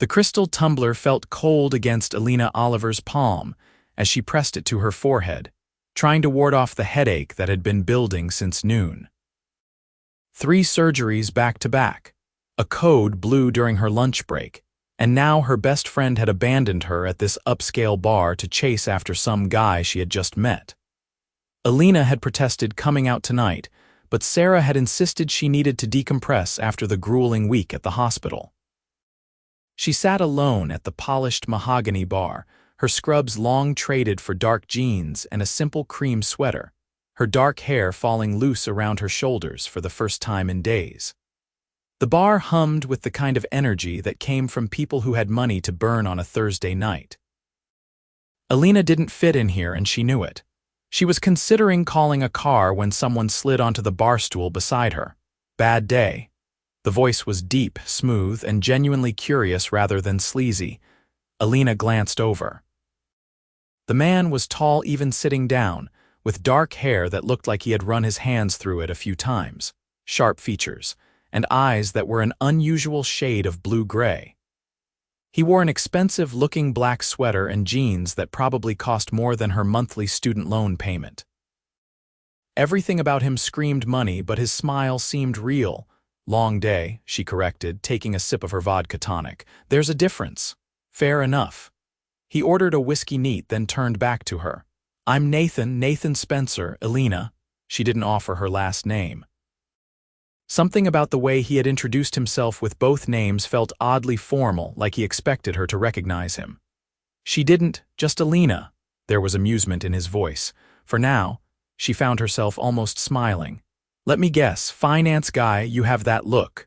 The crystal tumbler felt cold against Elena Oliver's palm as she pressed it to her forehead, trying to ward off the headache that had been building since noon. 3 surgeries back to back. A code blew during her lunch break, and now her best friend had abandoned her at this upscale bar to chase after some guy she had just met. Elena had protested coming out tonight, but Sarah had insisted she needed to decompress after the grueling week at the hospital. She sat alone at the polished mahogany bar, her scrubs long traded for dark jeans and a simple cream sweater, her dark hair falling loose around her shoulders for the first time in days. The bar hummed with the kind of energy that came from people who had money to burn on a Thursday night. Elena didn't fit in here, and she knew it. She was considering calling a car when someone slid onto the bar stool beside her. Bad day. The voice was deep, smooth, and genuinely curious rather than sleazy. Elena glanced over. The man was tall even sitting down, with dark hair that looked like he had run his hands through it a few times, sharp features, and eyes that were an unusual shade of blue-gray. He wore an expensive-looking black sweater and jeans that probably cost more than her monthly student loan payment. Everything about him screamed money, but his smile seemed real. Long day, she corrected, taking a sip of her vodka tonic. There's a difference. Fair enough. He ordered a whiskey neat, then turned back to her. I'm Nathan Spencer, Elena. She didn't offer her last name. Something about the way he had introduced himself with both names felt oddly formal, like he expected her to recognize him. She didn't, just Elena. There was amusement in his voice. For now, she found herself almost smiling. Let me guess, finance guy, you have that look.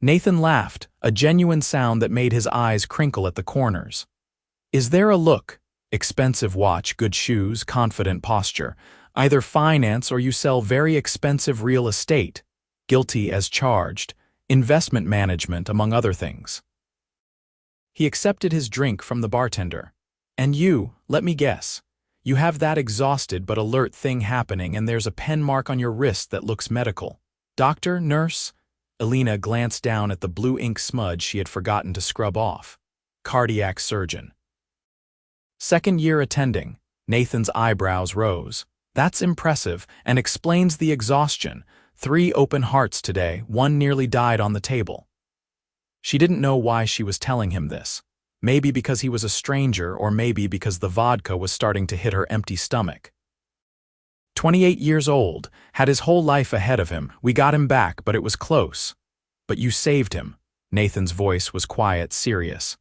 Nathan laughed, a genuine sound that made his eyes crinkle at the corners. Is there a look? Expensive watch, good shoes, confident posture. Either finance or you sell very expensive real estate, guilty as charged, investment management, among other things. He accepted his drink from the bartender. And you, let me guess, you have that exhausted but alert thing happening, and there's a pen mark on your wrist that looks medical. Doctor, nurse? Elena glanced down at the blue ink smudge she had forgotten to scrub off. Cardiac surgeon. 2nd year attending. Nathan's eyebrows rose. That's impressive and explains the exhaustion. 3 open hearts today, 1 nearly died on the table. She didn't know why she was telling him this. Maybe because he was a stranger, or maybe because the vodka was starting to hit her empty stomach. 28 years old, had his whole life ahead of him. We got him back, but it was close. But you saved him. Nathan's voice was quiet, serious.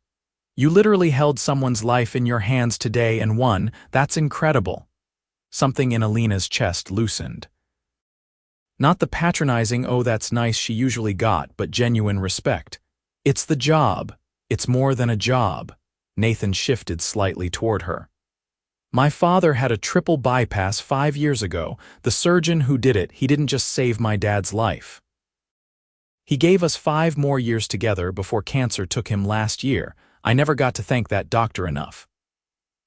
You literally held someone's life in your hands today and won. That's incredible. Something in Elena's chest loosened. Not the patronizing, oh that's nice she usually got, but genuine respect. It's the job. It's more than a job. Nathan shifted slightly toward her. My father had a triple bypass 5 years ago. The surgeon who did it, he didn't just save my dad's life. He gave us 5 more years together before cancer took him last year. I never got to thank that doctor enough.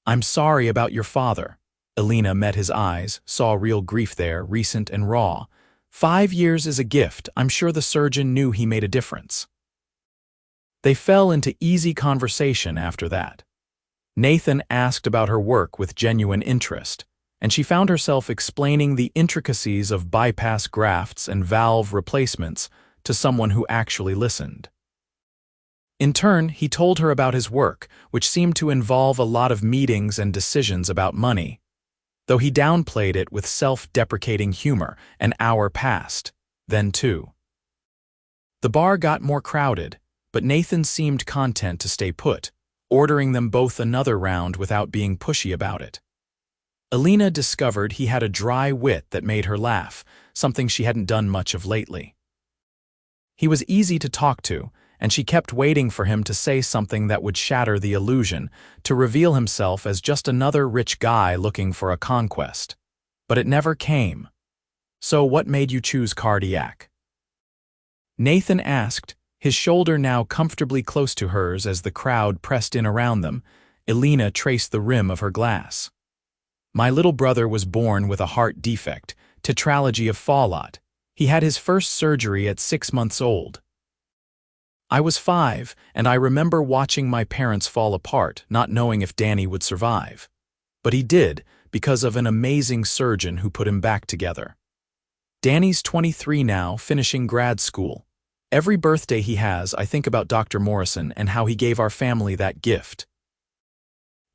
I'm sorry about your father. Elena met his eyes, saw real grief there, recent and raw. 5 years is a gift. I'm sure the surgeon knew he made a difference. They fell into easy conversation after that. Nathan asked about her work with genuine interest, and she found herself explaining the intricacies of bypass grafts and valve replacements to someone who actually listened. In turn, he told her about his work, which seemed to involve a lot of meetings and decisions about money. Though he downplayed it with self-deprecating humor, an hour passed, then 2. The bar got more crowded, but Nathan seemed content to stay put, ordering them both another round without being pushy about it. Elena discovered he had a dry wit that made her laugh, something she hadn't done much of lately. He was easy to talk to, and she kept waiting for him to say something that would shatter the illusion, to reveal himself as just another rich guy looking for a conquest. But it never came. So what made you choose cardiac? Nathan asked, his shoulder now comfortably close to hers as the crowd pressed in around them. Elena traced the rim of her glass. My little brother was born with a heart defect, tetralogy of Fallot. He had his first surgery at 6 months old. I was 5, and I remember watching my parents fall apart, not knowing if Danny would survive. But he did, because of an amazing surgeon who put him back together. Danny's 23 now, finishing grad school. Every birthday he has, I think about Dr. Morrison and how he gave our family that gift.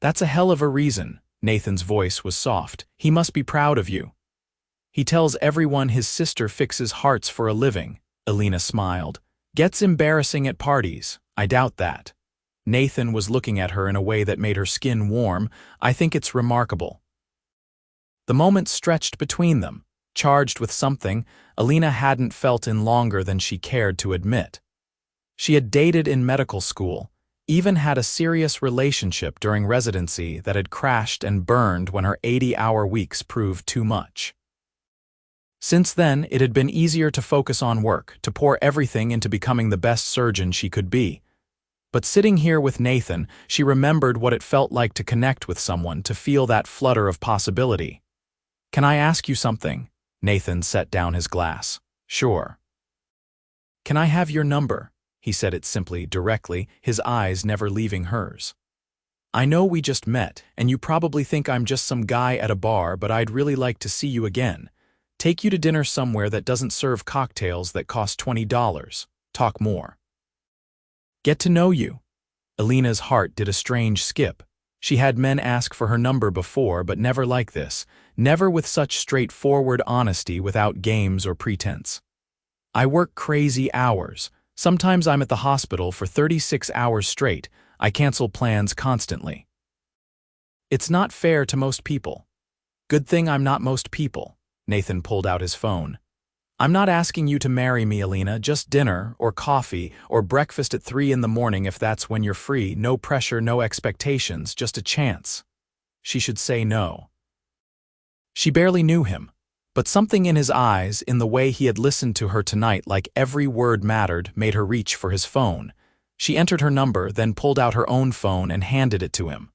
That's a hell of a reason. Nathan's voice was soft. He must be proud of you. He tells everyone his sister fixes hearts for a living. Elena smiled. Gets embarrassing at parties. I doubt that. Nathan was looking at her in a way that made her skin warm. I think it's remarkable. The moment stretched between them, charged with something Elena hadn't felt in longer than she cared to admit. She had dated in medical school, even had a serious relationship during residency that had crashed and burned when her 80-hour weeks proved too much. Since then, it had been easier to focus on work, to pour everything into becoming the best surgeon she could be. But sitting here with Nathan, she remembered what it felt like to connect with someone, to feel that flutter of possibility. Can I ask you something? Nathan set down his glass. Sure. Can I have your number? He said it simply, directly, his eyes never leaving hers. I know we just met, and you probably think I'm just some guy at a bar, but I'd really like to see you again. Take you to dinner somewhere that doesn't serve cocktails that cost $20. Talk more. Get to know you. Elena's heart did a strange skip. She had men ask for her number before, but never like this. Never with such straightforward honesty without games or pretense. I work crazy hours. Sometimes I'm at the hospital for 36 hours straight. I cancel plans constantly. It's not fair to most people. Good thing I'm not most people. Nathan pulled out his phone. I'm not asking you to marry me, Elena, just dinner, or coffee, or breakfast at 3 in the morning if that's when you're free. No pressure, no expectations, just a chance. She should say no. She barely knew him, but something in his eyes, in the way he had listened to her tonight like every word mattered, made her reach for his phone. She entered her number, then pulled out her own phone and handed it to him.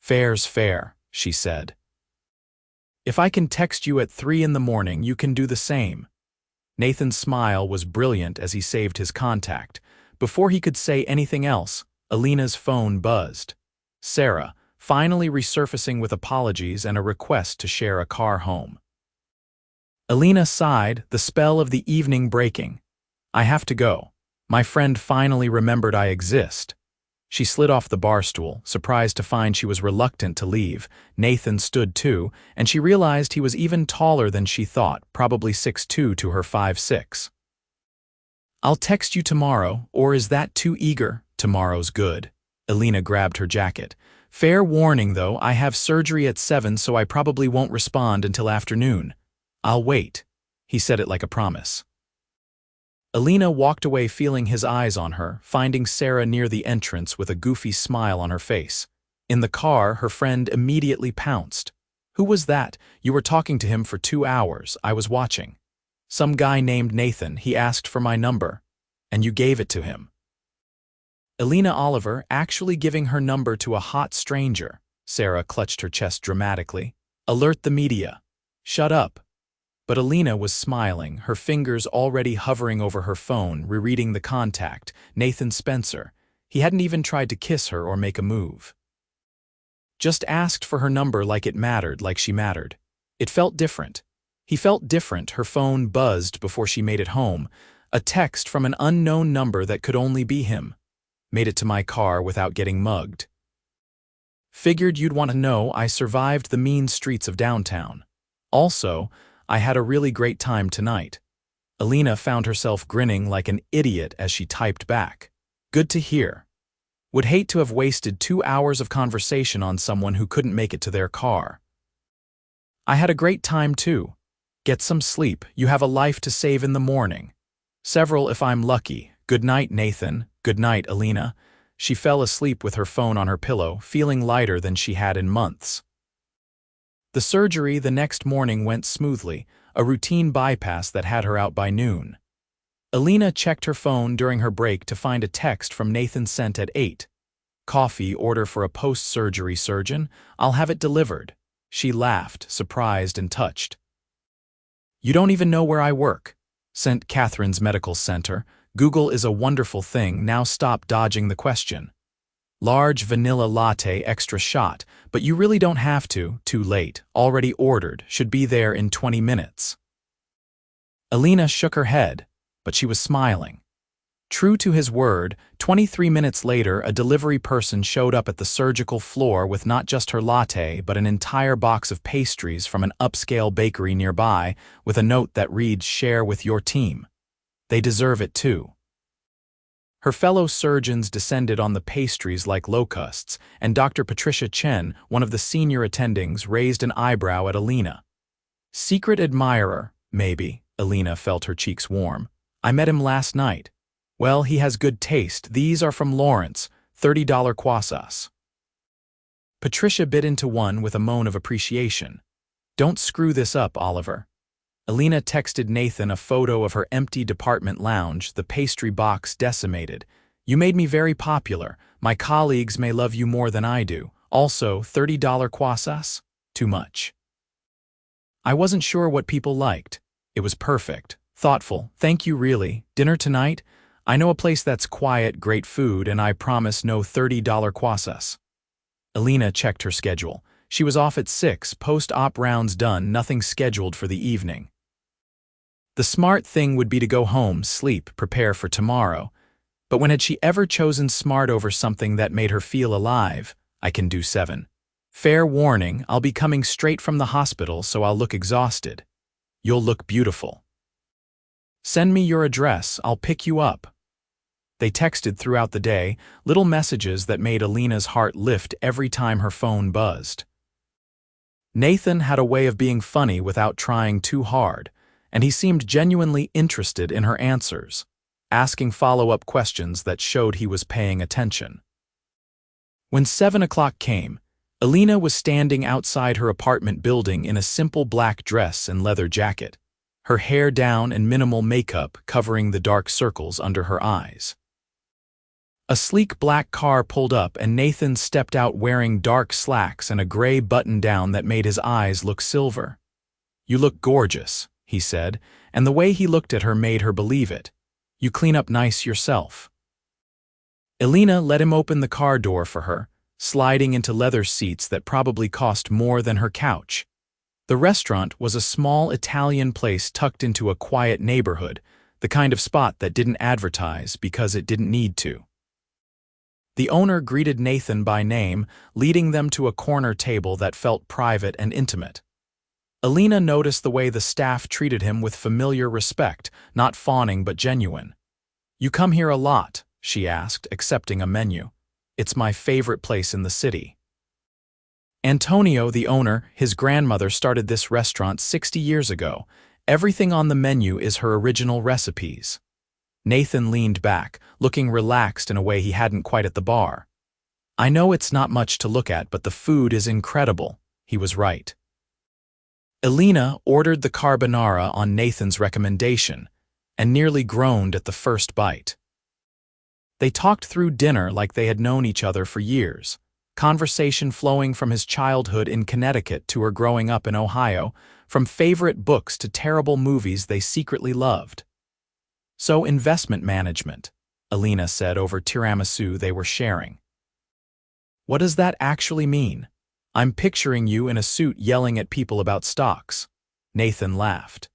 Fair's fair, she said. If I can text you at 3 in the morning, you can do the same. Nathan's smile was brilliant as he saved his contact. Before he could say anything else, Elena's phone buzzed. Sarah, finally resurfacing with apologies and a request to share a car home. Elena sighed, the spell of the evening breaking. I have to go. My friend finally remembered I exist. She slid off the bar stool, surprised to find she was reluctant to leave. Nathan stood too, and she realized he was even taller than she thought, probably 6'2" to her 5'6". I'll text you tomorrow, or is that too eager? Tomorrow's good. Elena grabbed her jacket. Fair warning though, I have surgery at 7, so I probably won't respond until afternoon. I'll wait. He said it like a promise. Elena walked away feeling his eyes on her, finding Sarah near the entrance with a goofy smile on her face. In the car, her friend immediately pounced. Who was that? You were talking to him for 2 hours. I was watching. Some guy named Nathan. He asked for my number. And you gave it to him. Elena Oliver actually giving her number to a hot stranger. Sarah clutched her chest dramatically. Alert the media. Shut up. But Elena was smiling, her fingers already hovering over her phone, rereading the contact, Nathan Spencer. He hadn't even tried to kiss her or make a move. Just asked for her number like it mattered, like she mattered. It felt different. He felt different. Her phone buzzed before she made it home. A text from an unknown number that could only be him. Made it to my car without getting mugged. Figured you'd want to know I survived the mean streets of downtown. Also, I had a really great time tonight. Elena found herself grinning like an idiot as she typed back. Good to hear. Would hate to have wasted 2 hours of conversation on someone who couldn't make it to their car. I had a great time too. Get some sleep, you have a life to save in the morning. Several if I'm lucky. Good night, Nathan. Good night, Elena. She fell asleep with her phone on her pillow, feeling lighter than she had in months. The surgery the next morning went smoothly, a routine bypass that had her out by noon. Elena checked her phone during her break to find a text from Nathan sent at 8. Coffee order for a post-surgery surgeon. I'll have it delivered. She laughed, surprised and touched. You don't even know where I work. St. Catherine's Medical Center. Google is a wonderful thing, now stop dodging the question. Large vanilla latte extra shot, but you really don't have to, too late, already ordered, should be there in 20 minutes. Elena shook her head, but she was smiling. True to his word, 23 minutes later a delivery person showed up at the surgical floor with not just her latte but an entire box of pastries from an upscale bakery nearby with a note that reads, "Share with your team. They deserve it too." Her fellow surgeons descended on the pastries like locusts, and Dr. Patricia Chen, one of the senior attendings, raised an eyebrow at Elena. Secret admirer, maybe. Elena felt her cheeks warm. I met him last night. Well, he has good taste. These are from Lawrence, $30 croissants. Patricia bit into one with a moan of appreciation. Don't screw this up, Oliver. Elena texted Nathan a photo of her empty department lounge, the pastry box decimated. You made me very popular. My colleagues may love you more than I do. Also, $30 croissants? Too much. I wasn't sure what people liked. It was perfect. Thoughtful. Thank you, really. Dinner tonight? I know a place that's quiet, great food, and I promise no $30 croissants. Elena checked her schedule. She was off at 6, post-op rounds done, nothing scheduled for the evening. The smart thing would be to go home, sleep, prepare for tomorrow. But when had she ever chosen smart over something that made her feel alive? I can do 7. Fair warning, I'll be coming straight from the hospital, so I'll look exhausted. You'll look beautiful. Send me your address, I'll pick you up. They texted throughout the day, little messages that made Elena's heart lift every time her phone buzzed. Nathan had a way of being funny without trying too hard, and he seemed genuinely interested in her answers, asking follow-up questions that showed he was paying attention. When 7 o'clock came, Elena was standing outside her apartment building in a simple black dress and leather jacket, her hair down and minimal makeup covering the dark circles under her eyes. A sleek black car pulled up and Nathan stepped out wearing dark slacks and a gray button-down that made his eyes look silver. You look gorgeous, he said, and the way he looked at her made her believe it. You clean up nice yourself. Elena let him open the car door for her, sliding into leather seats that probably cost more than her couch. The restaurant was a small Italian place tucked into a quiet neighborhood, the kind of spot that didn't advertise because it didn't need to. The owner greeted Nathan by name, leading them to a corner table that felt private and intimate. Elena noticed the way the staff treated him with familiar respect, not fawning but genuine. You come here a lot, she asked, accepting a menu. It's my favorite place in the city. Antonio, the owner, his grandmother started this restaurant 60 years ago. Everything on the menu is her original recipes. Nathan leaned back, looking relaxed in a way he hadn't quite at the bar. I know it's not much to look at, but the food is incredible. He was right. Elena ordered the carbonara on Nathan's recommendation and nearly groaned at the first bite. They talked through dinner like they had known each other for years, conversation flowing from his childhood in Connecticut to her growing up in Ohio, from favorite books to terrible movies they secretly loved. So investment management, Elena said over tiramisu they were sharing. What does that actually mean? I'm picturing you in a suit yelling at people about stocks. Nathan laughed.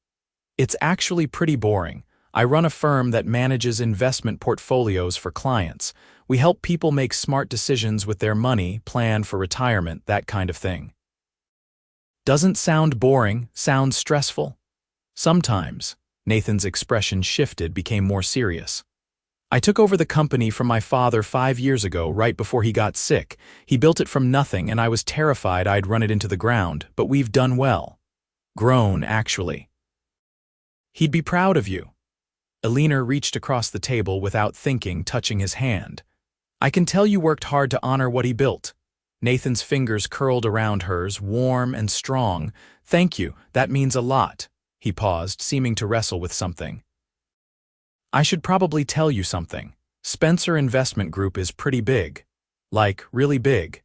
It's actually pretty boring. I run a firm that manages investment portfolios for clients. We help people make smart decisions with their money, plan for retirement, that kind of thing. Doesn't sound boring, sounds stressful. Sometimes. Nathan's expression shifted, became more serious. I took over the company from my father 5 years ago, right before he got sick. He built it from nothing, and I was terrified I'd run it into the ground, but we've done well. Grown, actually. He'd be proud of you. Elena reached across the table without thinking, touching his hand. I can tell you worked hard to honor what he built. Nathan's fingers curled around hers, warm and strong. Thank you, that means a lot. He paused, seeming to wrestle with something. I should probably tell you something. Spencer Investment Group is pretty big. Like, really big.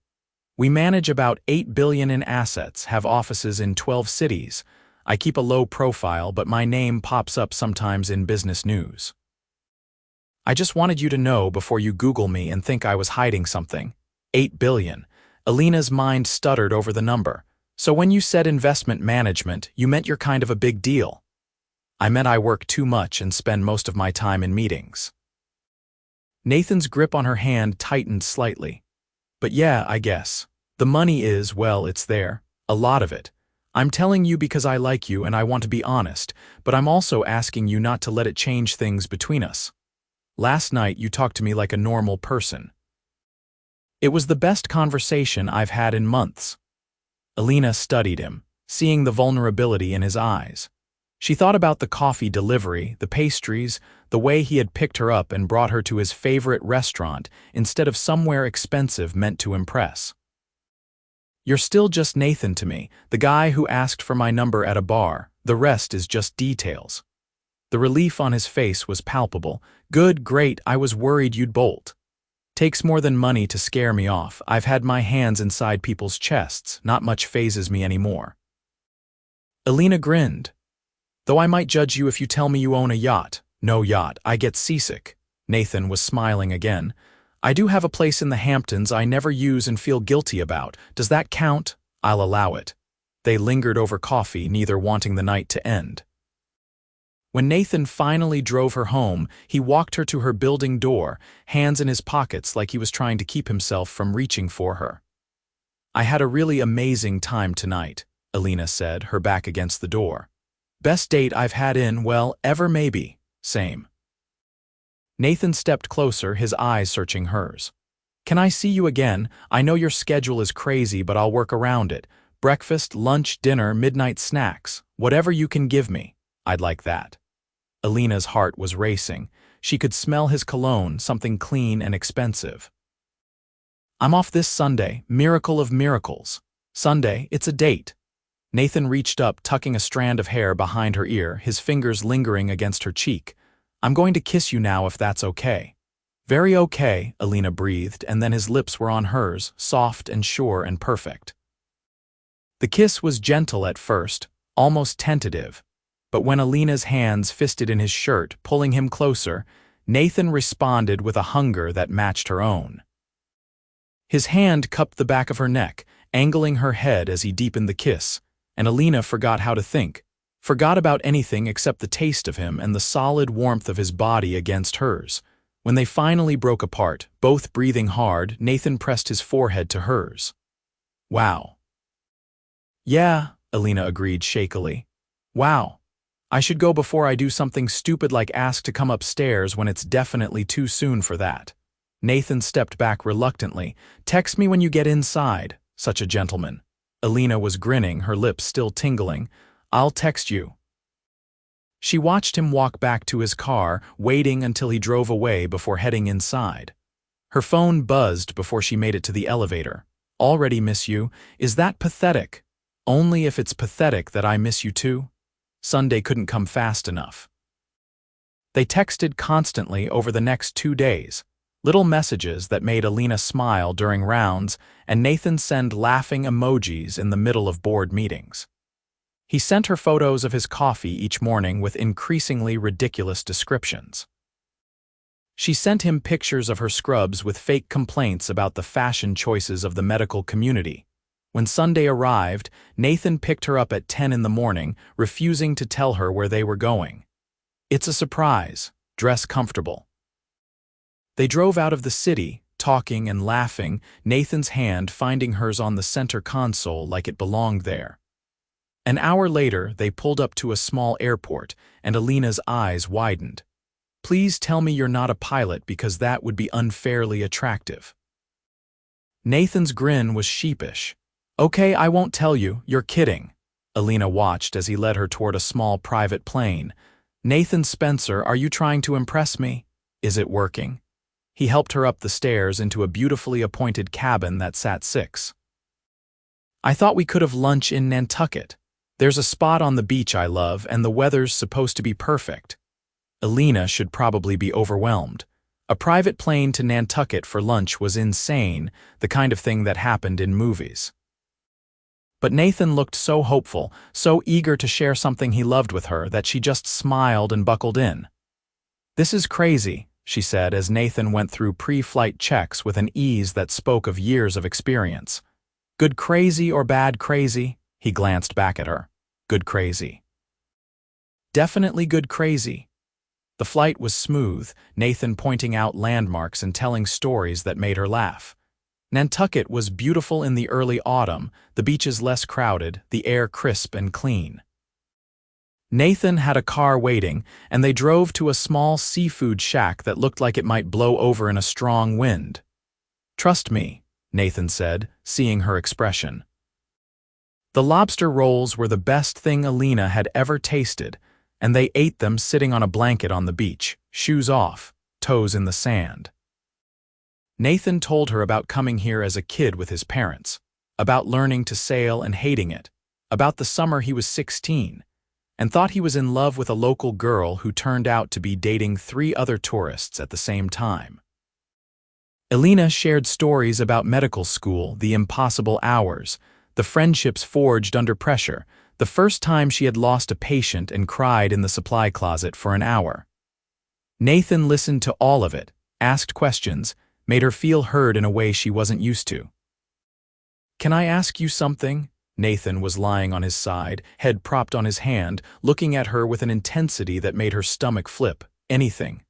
We manage about $8 billion in assets, have offices in 12 cities. I keep a low profile, but my name pops up sometimes in business news. I just wanted you to know before you Google me and think I was hiding something. 8 billion. Elena's mind stuttered over the number. So when you said investment management, you meant you're kind of a big deal. I meant I work too much and spend most of my time in meetings. Nathan's grip on her hand tightened slightly. But yeah, I guess. The money is, well, it's there. A lot of it. I'm telling you because I like you and I want to be honest, but I'm also asking you not to let it change things between us. Last night you talked to me like a normal person. It was the best conversation I've had in months. Elena studied him, seeing the vulnerability in his eyes. She thought about the coffee delivery, the pastries, the way he had picked her up and brought her to his favorite restaurant instead of somewhere expensive meant to impress. You're still just Nathan to me, the guy who asked for my number at a bar. The rest is just details. The relief on his face was palpable. Good, great, I was worried you'd bolt. Takes more than money to scare me off. I've had my hands inside people's chests. Not much phases me anymore. Elena grinned. Though I might judge you if you tell me you own a yacht. No yacht, I get seasick. Nathan was smiling again. I do have a place in the Hamptons I never use and feel guilty about. Does that count? I'll allow it. They lingered over coffee, neither wanting the night to end. When Nathan finally drove her home, he walked her to her building door, hands in his pockets like he was trying to keep himself from reaching for her. I had a really amazing time tonight, Elena said, her back against the door. Best date I've had in, well, ever maybe. Same. Nathan stepped closer, his eyes searching hers. Can I see you again? I know your schedule is crazy, but I'll work around it. Breakfast, lunch, dinner, midnight snacks. Whatever you can give me. I'd like that. Elena's heart was racing. She could smell his cologne, something clean and expensive. I'm off this Sunday, miracle of miracles. Sunday, it's a date. Nathan reached up, tucking a strand of hair behind her ear, his fingers lingering against her cheek. I'm going to kiss you now if that's okay. Very okay, Elena breathed, and then his lips were on hers, soft and sure and perfect. The kiss was gentle at first, almost tentative. But when Elena's hands fisted in his shirt, pulling him closer, Nathan responded with a hunger that matched her own. His hand cupped the back of her neck, angling her head as he deepened the kiss, and Elena forgot how to think, forgot about anything except the taste of him and the solid warmth of his body against hers. When they finally broke apart, both breathing hard, Nathan pressed his forehead to hers. Wow. Yeah, Elena agreed shakily. Wow. I should go before I do something stupid like ask to come upstairs when it's definitely too soon for that. Nathan stepped back reluctantly. Text me when you get inside. Such a gentleman. Elena was grinning, her lips still tingling. I'll text you. She watched him walk back to his car, waiting until he drove away before heading inside. Her phone buzzed before she made it to the elevator. Already miss you? Is that pathetic? Only if it's pathetic that I miss you too? Sunday couldn't come fast enough. They texted constantly over the next 2 days, little messages that made Elena smile during rounds and Nathan send laughing emojis in the middle of board meetings. He sent her photos of his coffee each morning with increasingly ridiculous descriptions. She sent him pictures of her scrubs with fake complaints about the fashion choices of the medical community. When Sunday arrived, Nathan picked her up at 10 in the morning, refusing to tell her where they were going. It's a surprise. Dress comfortable. They drove out of the city, talking and laughing, Nathan's hand finding hers on the center console like it belonged there. An hour later, they pulled up to a small airport, and Elena's eyes widened. Please tell me you're not a pilot because that would be unfairly attractive. Nathan's grin was sheepish. Okay, I won't tell you, you're kidding. Elena watched as he led her toward a small private plane. Nathan Spencer, are you trying to impress me? Is it working? He helped her up the stairs into a beautifully appointed cabin that sat 6. I thought we could have lunch in Nantucket. There's a spot on the beach I love, and the weather's supposed to be perfect. Elena should probably be overwhelmed. A private plane to Nantucket for lunch was insane, the kind of thing that happened in movies. But Nathan looked so hopeful, so eager to share something he loved with her that she just smiled and buckled in. This is crazy. she said as Nathan went through pre-flight checks with an ease that spoke of years of experience. Good crazy or bad crazy? He glanced back at her. Good crazy. Definitely good crazy. The flight was smooth, Nathan pointing out landmarks and telling stories that made her laugh. Nantucket was beautiful in the early autumn, the beaches less crowded, the air crisp and clean. Nathan had a car waiting, and they drove to a small seafood shack that looked like it might blow over in a strong wind. Trust me, Nathan said, seeing her expression. The lobster rolls were the best thing Elena had ever tasted, and they ate them sitting on a blanket on the beach, shoes off, toes in the sand. Nathan told her about coming here as a kid with his parents, about learning to sail and hating it, about the summer he was 16, and thought he was in love with a local girl who turned out to be dating 3 other tourists at the same time. Elena shared stories about medical school, the impossible hours, the friendships forged under pressure, the first time she had lost a patient and cried in the supply closet for an hour. Nathan listened to all of it, asked questions, made her feel heard in a way she wasn't used to. Can I ask you something? Nathan was lying on his side, head propped on his hand, looking at her with an intensity that made her stomach flip. Anything.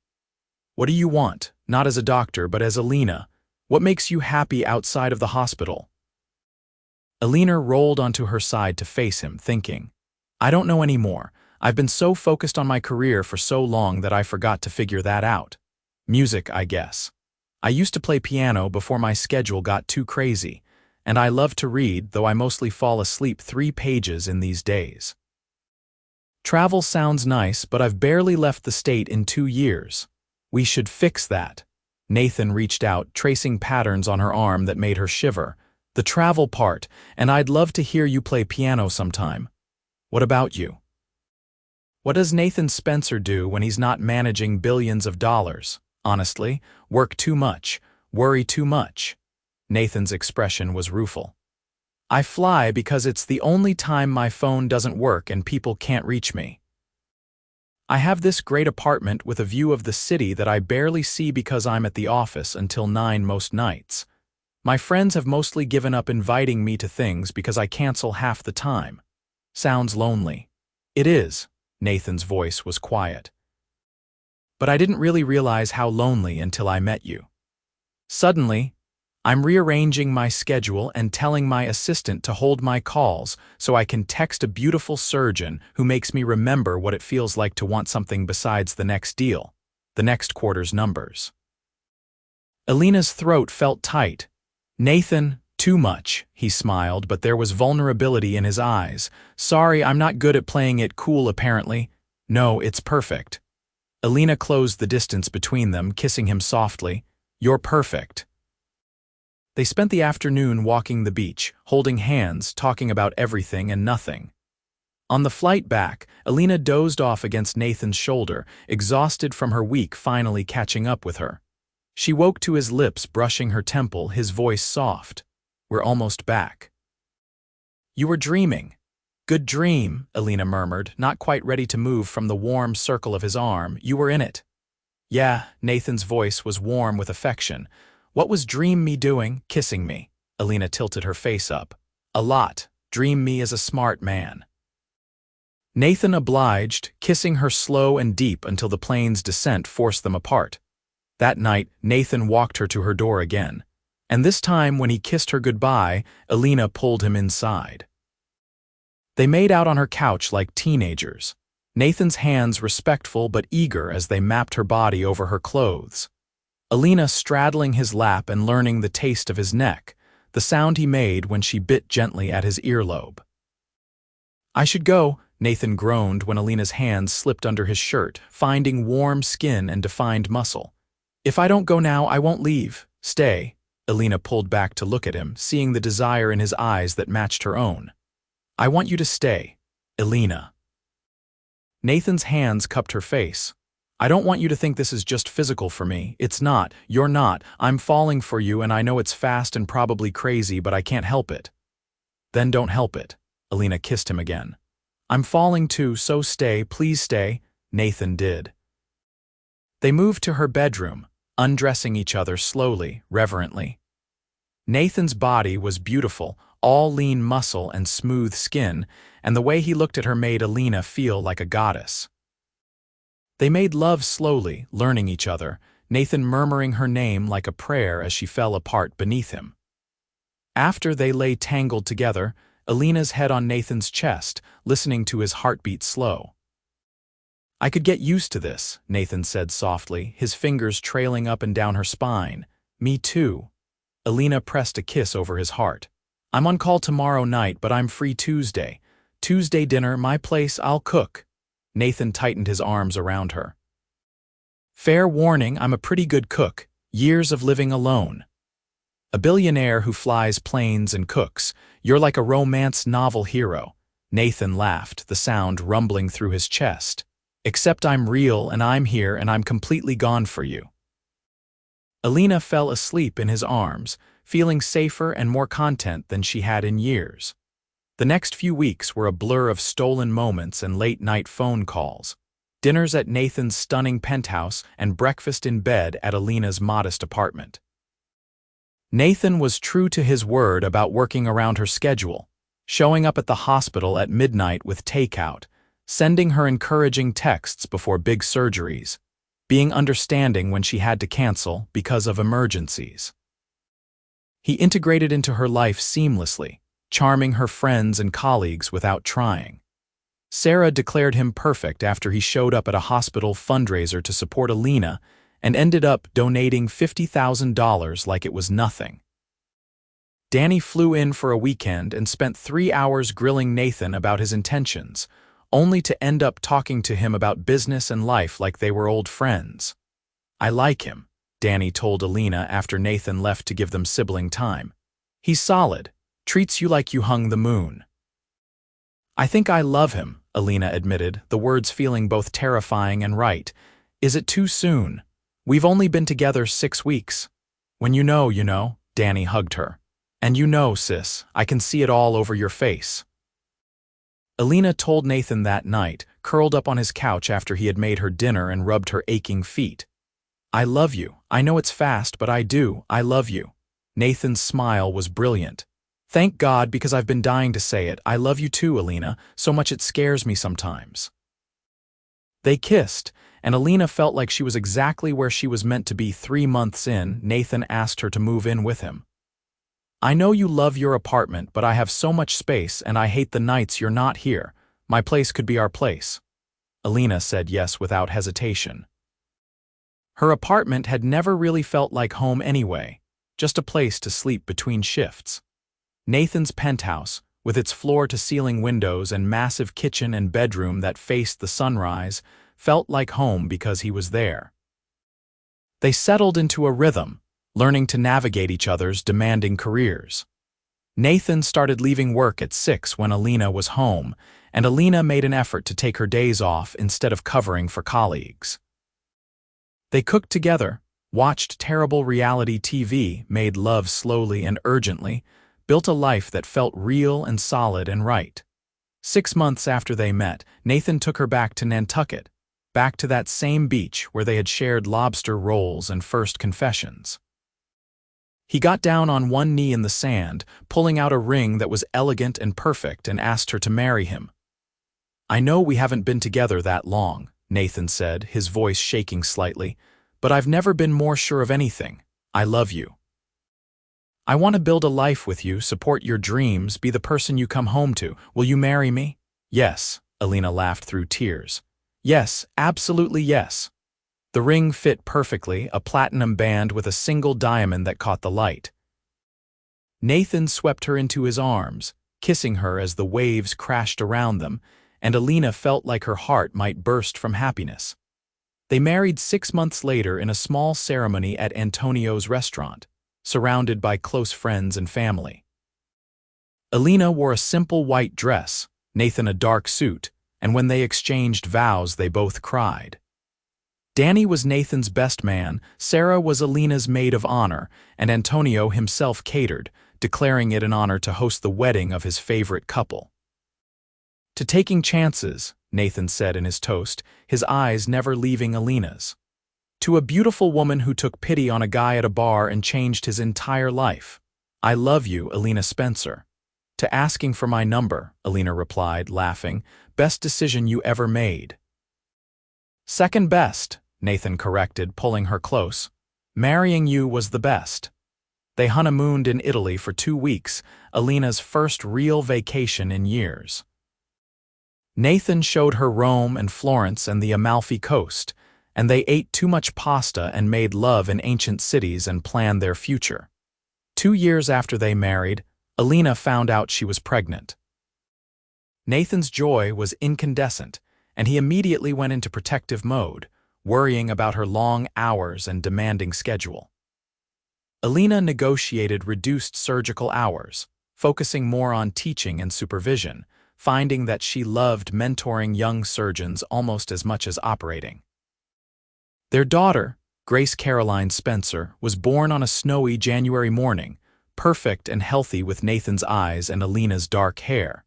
What do you want? Not as a doctor, but as Elena. What makes you happy outside of the hospital? Elena rolled onto her side to face him, thinking, I don't know anymore. I've been so focused on my career for so long that I forgot to figure that out. Music, I guess. I used to play piano before my schedule got too crazy, and I love to read, though I mostly fall asleep 3 pages in these days. Travel sounds nice, but I've barely left the state in 2 years. We should fix that. Nathan reached out, tracing patterns on her arm that made her shiver. The travel part, and I'd love to hear you play piano sometime. What about you? What does Nathan Spencer do when he's not managing billions of dollars? Honestly, work too much, worry too much. Nathan's expression was rueful. I fly because it's the only time my phone doesn't work and people can't reach me. I have this great apartment with a view of the city that I barely see because I'm at the office until 9 most nights. My friends have mostly given up inviting me to things because I cancel half the time. Sounds lonely. It is. Nathan's voice was quiet. But I didn't really realize how lonely until I met you. Suddenly, I'm rearranging my schedule and telling my assistant to hold my calls so I can text a beautiful surgeon who makes me remember what it feels like to want something besides the next deal, the next quarter's numbers. Elena's throat felt tight. Nathan, too much, he smiled, but there was vulnerability in his eyes. Sorry, I'm not good at playing it cool apparently. No, it's perfect. Elena closed the distance between them, kissing him softly. You're perfect. They spent the afternoon walking the beach, holding hands, talking about everything and nothing. On the flight back, Elena dozed off against Nathan's shoulder, exhausted from her week finally catching up with her. She woke to his lips brushing her temple, his voice soft. We're almost back. You were dreaming. Good dream, Elena murmured, not quite ready to move from the warm circle of his arm. You were in it. Yeah, Nathan's voice was warm with affection. What was Dream Me doing? Kissing me. Elena tilted her face up. A lot. Dream Me as a smart man. Nathan obliged, kissing her slow and deep until the plane's descent forced them apart. That night, Nathan walked her to her door again. And this time, when he kissed her goodbye, Elena pulled him inside. They made out on her couch like teenagers, Nathan's hands respectful but eager as they mapped her body over her clothes. Elena straddling his lap and learning the taste of his neck, the sound he made when she bit gently at his earlobe. I should go, Nathan groaned when Elena's hands slipped under his shirt, finding warm skin and defined muscle. If I don't go now, I won't leave. Stay. Elena pulled back to look at him, seeing the desire in his eyes that matched her own. I want you to stay, Elena. Nathan's hands cupped her face. I don't want you to think this is just physical for me. It's not. You're not. I'm falling for you and I know it's fast and probably crazy, but I can't help it. Then don't help it. Elena kissed him again. I'm falling too, so stay, please stay. Nathan did. They moved to her bedroom, undressing each other slowly, reverently. Nathan's body was beautiful, all lean muscle and smooth skin, and the way he looked at her made Elena feel like a goddess. They made love slowly, learning each other, Nathan murmuring her name like a prayer as she fell apart beneath him. After they lay tangled together, Elena's head on Nathan's chest, listening to his heartbeat slow. "I could get used to this," Nathan said softly, his fingers trailing up and down her spine. "Me too." Elena pressed a kiss over his heart. "I'm on call tomorrow night, but I'm free Tuesday. Tuesday dinner, my place, I'll cook." Nathan tightened his arms around her. "Fair warning, I'm a pretty good cook. Years of living alone. A billionaire who flies planes and cooks. You're like a romance novel hero." Nathan laughed, the sound rumbling through his chest. "Except I'm real and I'm here and I'm completely gone for you." Elena fell asleep in his arms, feeling safer and more content than she had in years. The next few weeks were a blur of stolen moments and late-night phone calls, dinners at Nathan's stunning penthouse and breakfast in bed at Elena's modest apartment. Nathan was true to his word about working around her schedule, showing up at the hospital at midnight with takeout, sending her encouraging texts before big surgeries, being understanding when she had to cancel because of emergencies. He integrated into her life seamlessly, charming her friends and colleagues without trying. Sarah declared him perfect after he showed up at a hospital fundraiser to support Elena and ended up donating $50,000 like it was nothing. Danny flew in for a weekend and spent 3 hours grilling Nathan about his intentions, only to end up talking to him about business and life like they were old friends. "I like him," Danny told Elena after Nathan left to give them sibling time. "He's solid, treats you like you hung the moon." "I think I love him," Elena admitted, the words feeling both terrifying and right. "Is it too soon? We've only been together 6 weeks. When you know, Danny hugged her. "And you know, sis, I can see it all over your face." Elena told Nathan that night, curled up on his couch after he had made her dinner and rubbed her aching feet. "I love you. I know it's fast, but I do. I love you." Nathan's smile was brilliant. "Thank God, because I've been dying to say it. I love you too, Elena, so much it scares me sometimes." They kissed, and Elena felt like she was exactly where she was meant to be 3 months in. Nathan asked her to move in with him. "I know you love your apartment, but I have so much space and I hate the nights you're not here. My place could be our place." Elena said yes without hesitation. Her apartment had never really felt like home anyway, just a place to sleep between shifts. Nathan's penthouse, with its floor-to-ceiling windows and massive kitchen and bedroom that faced the sunrise, felt like home because he was there. They settled into a rhythm, learning to navigate each other's demanding careers. Nathan started leaving work at 6 when Elena was home, and Elena made an effort to take her days off instead of covering for colleagues. They cooked together, watched terrible reality TV, made love slowly and urgently, built a life that felt real and solid and right. 6 months after they met, Nathan took her back to Nantucket, back to that same beach where they had shared lobster rolls and first confessions. He got down on one knee in the sand, pulling out a ring that was elegant and perfect, and asked her to marry him. "I know we haven't been together that long," Nathan said, his voice shaking slightly, "but I've never been more sure of anything. I love you. I want to build a life with you, support your dreams, be the person you come home to. Will you marry me?" "Yes," Elena laughed through tears. "Yes, absolutely yes." The ring fit perfectly, a platinum band with a single diamond that caught the light. Nathan swept her into his arms, kissing her as the waves crashed around them, and Elena felt like her heart might burst from happiness. They married 6 months later in a small ceremony at Antonio's restaurant, surrounded by close friends and family. Elena wore a simple white dress, Nathan a dark suit, and when they exchanged vows they both cried. Danny was Nathan's best man, Sarah was Elena's maid of honor, and Antonio himself catered, declaring it an honor to host the wedding of his favorite couple. "To taking chances," Nathan said in his toast, his eyes never leaving Elena's. To a beautiful woman who took pity on a guy at a bar and changed his entire life. I love you, Elena Spencer. To asking for my number, Elena replied, laughing. Best decision you ever made. Second best, Nathan corrected, pulling her close. Marrying you was the best. They honeymooned in Italy for 2 weeks, Elena's first real vacation in years. Nathan showed her Rome and Florence and the Amalfi Coast, and they ate too much pasta and made love in ancient cities and planned their future. 2 years after they married, Elena found out she was pregnant. Nathan's joy was incandescent, and he immediately went into protective mode, worrying about her long hours and demanding schedule. Elena negotiated reduced surgical hours, focusing more on teaching and supervision, finding that she loved mentoring young surgeons almost as much as operating. Their daughter, Grace Caroline Spencer, was born on a snowy January morning, perfect and healthy with Nathan's eyes and Elena's dark hair.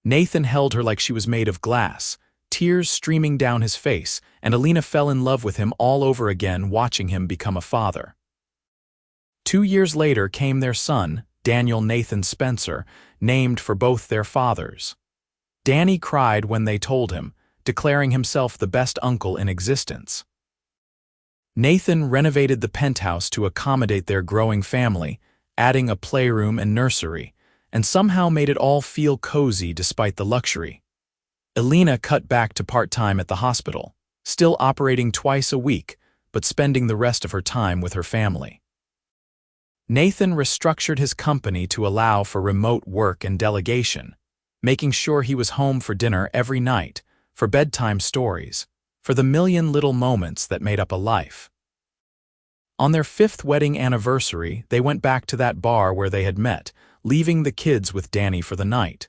Nathan held her like she was made of glass, tears streaming down his face, and Elena fell in love with him all over again, watching him become a father. 2 years later came their son, Daniel Nathan Spencer, named for both their fathers. Danny cried when they told him, declaring himself the best uncle in existence. Nathan renovated the penthouse to accommodate their growing family, adding a playroom and nursery, and somehow made it all feel cozy despite the luxury. Elena cut back to part-time at the hospital, still operating twice a week, but spending the rest of her time with her family. Nathan restructured his company to allow for remote work and delegation, making sure he was home for dinner every night, for bedtime stories, for the million little moments that made up a life. On their 5th wedding anniversary, they went back to that bar where they had met, leaving the kids with Danny for the night.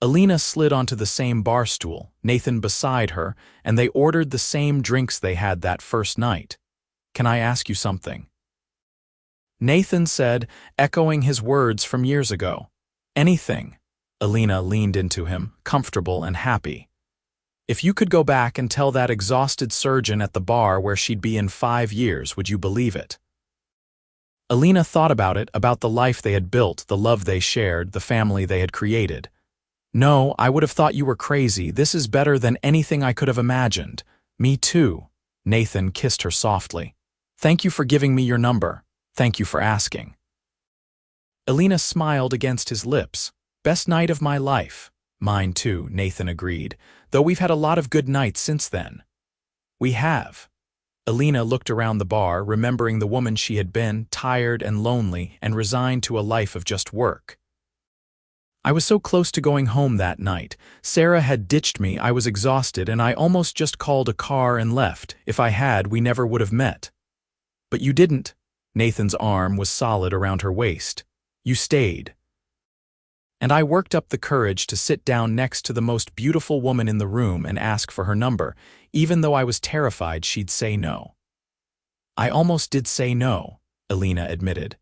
Elena slid onto the same bar stool, Nathan beside her, and they ordered the same drinks they had that first night. "Can I ask you something?" Nathan said, echoing his words from years ago. "Anything." Elena leaned into him, comfortable and happy. "If you could go back and tell that exhausted surgeon at the bar where she'd be in 5 years, would you believe it?" Elena thought about it, about the life they had built, the love they shared, the family they had created. "No, I would have thought you were crazy. This is better than anything I could have imagined." "Me too." Nathan kissed her softly. "Thank you for giving me your number. Thank you for asking." Elena smiled against his lips. "Best night of my life." "Mine too," Nathan agreed, "though we've had a lot of good nights since then." "We have." Elena looked around the bar, remembering the woman she had been, tired and lonely and resigned to a life of just work. "I was so close to going home that night. Sarah had ditched me, I was exhausted, and I almost just called a car and left. If I had, we never would have met." "But you didn't." Nathan's arm was solid around her waist. "You stayed." "And I worked up the courage to sit down next to the most beautiful woman in the room and ask for her number, even though I was terrified she'd say no." "I almost did say no," Elena admitted.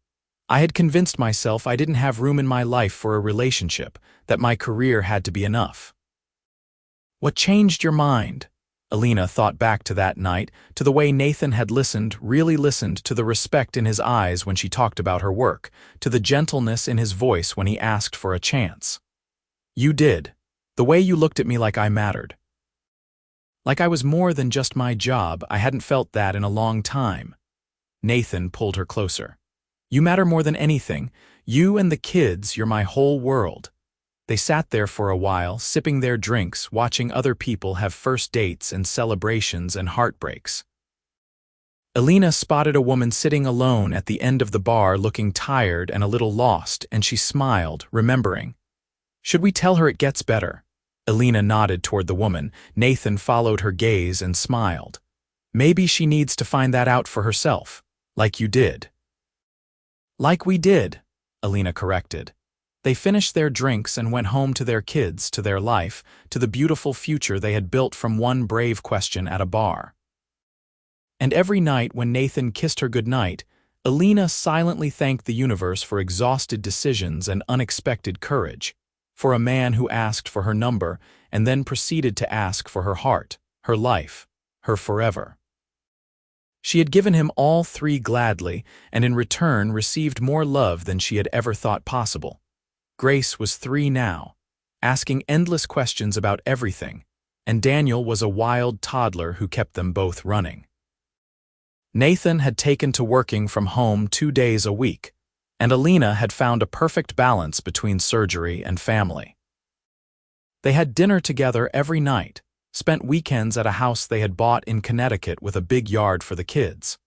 "I had convinced myself I didn't have room in my life for a relationship, that my career had to be enough." "What changed your mind?" Elena thought back to that night, to the way Nathan had listened, really listened, to the respect in his eyes when she talked about her work, to the gentleness in his voice when he asked for a chance. "You did. The way you looked at me like I mattered. Like I was more than just my job. I hadn't felt that in a long time." Nathan pulled her closer. "You matter more than anything. You and the kids, you're my whole world." They sat there for a while, sipping their drinks, watching other people have first dates and celebrations and heartbreaks. Elena spotted a woman sitting alone at the end of the bar, looking tired and a little lost, and she smiled, remembering. "Should we tell her it gets better?" Elena nodded toward the woman. Nathan followed her gaze and smiled. "Maybe she needs to find that out for herself, like you did." "Like we did," Elena corrected. They finished their drinks and went home to their kids, to their life, to the beautiful future they had built from one brave question at a bar. And every night when Nathan kissed her goodnight, Elena silently thanked the universe for exhausted decisions and unexpected courage, for a man who asked for her number and then proceeded to ask for her heart, her life, her forever. She had given him all three gladly, and in return received more love than she had ever thought possible. Grace was 3 now, asking endless questions about everything, and Daniel was a wild toddler who kept them both running. Nathan had taken to working from home 2 days a week, and Elena had found a perfect balance between surgery and family. They had dinner together every night, spent weekends at a house they had bought in Connecticut with a big yard for the kids,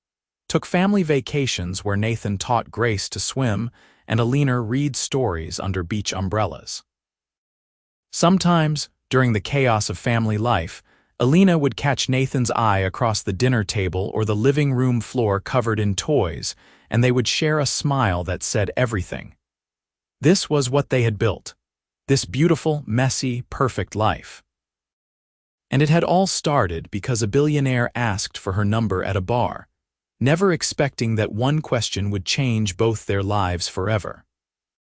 took family vacations where Nathan taught Grace to swim and Elena read stories under beach umbrellas. Sometimes, during the chaos of family life, Elena would catch Nathan's eye across the dinner table or the living room floor covered in toys, and they would share a smile that said everything. This was what they had built, this beautiful, messy, perfect life. And it had all started because a billionaire asked for her number at a bar, never expecting that one question would change both their lives forever.